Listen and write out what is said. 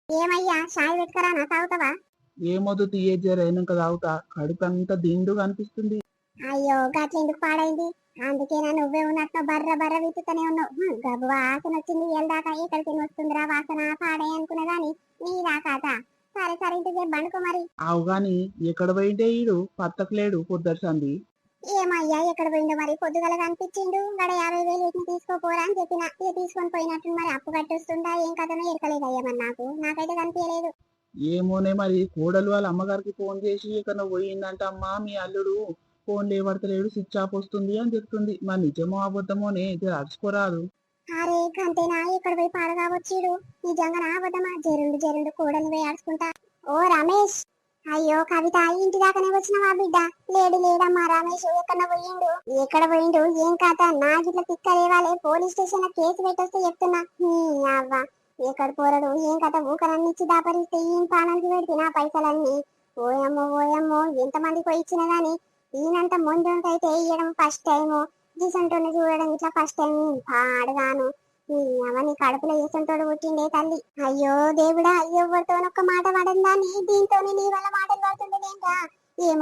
ఏమయ్యా చాయ్ పెట్టుకరా నా తాగుతావా? ఏమొద్దు తీయే జరైనాక తాగుతా. కడుపంతా దిండుగా అనిపిస్తుంది. అయ్యో గట్ల ఎందుకు పాడైంది? అందుకేనా నువ్వే ఉన్నట్టు బర్ర బర్ర విత్తుతూనే ఉన్నావు. గబ్బు వాసన వచ్చింది ఎల్దాకా ఎక్కడికి వస్తుందిరా వాసన పాడే అనుకున్నా గాని నీ రాకాట. సరే సరే ఇంటికి బండుకో మరి. ఆవు గాని ఎక్కడ పోయింటే ఈడు పత్తకలేడు పొద్దర్సంది. ఏమయ్యా ఎక్కడ పోయిండో మరి పొద్దుగల కనిపించిండు. గడ 50,000 ఇచ్చి తీసుకోపోరా అని చెప్పిన. ఇక తీసుకొని పోయినట్టు మరి అప్పు కట్టొస్తుందా ఏం కథనో ఎరకలేదయ్యా మరి నాకైతే కనిపించలేదు. ఏమోనే మరి కోడలు వాళ్ళ అమ్మగారికి ఫోన్ చేసి ఎక్కడ పోయిందంట అమ్మా మీ అల్లుడు ఫోన్ లేవడతలేడు స్విచ్ ఆఫ్ వస్తుంది అని చెప్తుంది. మరి నిజమో అబద్ధమోనే అరుచుకోరాదు. అరే గంతేనా ఎక్కడ పోయి పాడగావచ్చుడు. నిజంగా నా అబద్ధమా? జరుండు జరుండు కోడలు పోయి ఆడుకుంటా. ఓ రమేష్, అయ్యో కవిత ఇంటి దాకానే వచ్చినవా బిడ్డ? లేడమ్మా రమేష్ ఎక్కడ పోయిండు ఏం కథ? నా గిట్ల తిక్క లేవాలే పోలీస్ స్టేషన్ లో కేసు పెట్టొస్తే చెప్తున్నా. అవ్వ ఎక్కడ పోరడు ఏం కథ? ఊకనన్నిచ్చి దాపరిస్తే ఏం ప్రాణానికి పెడితే నా పైసలన్నీ. ఓయమ్మో ఎంతమందికి పోయి ఇచ్చినా గాని ఈయనంత మొండోనికైతే ఇయ్యడం ఫస్ట్ టైము. రీసెంట్ని చూడడం ఇట్లా ఫస్ట్ టైం. పాడుగాను అవన్నీ కడుపులో వేసంతోడు పుట్టిండే తల్లి. అయ్యో దేవుడా, అయ్యో ఎవరితోనొక్క మాట పడందాన్ని దీంతో నీ వల్ల మాటలు పడుతుండేంటా? ఏమో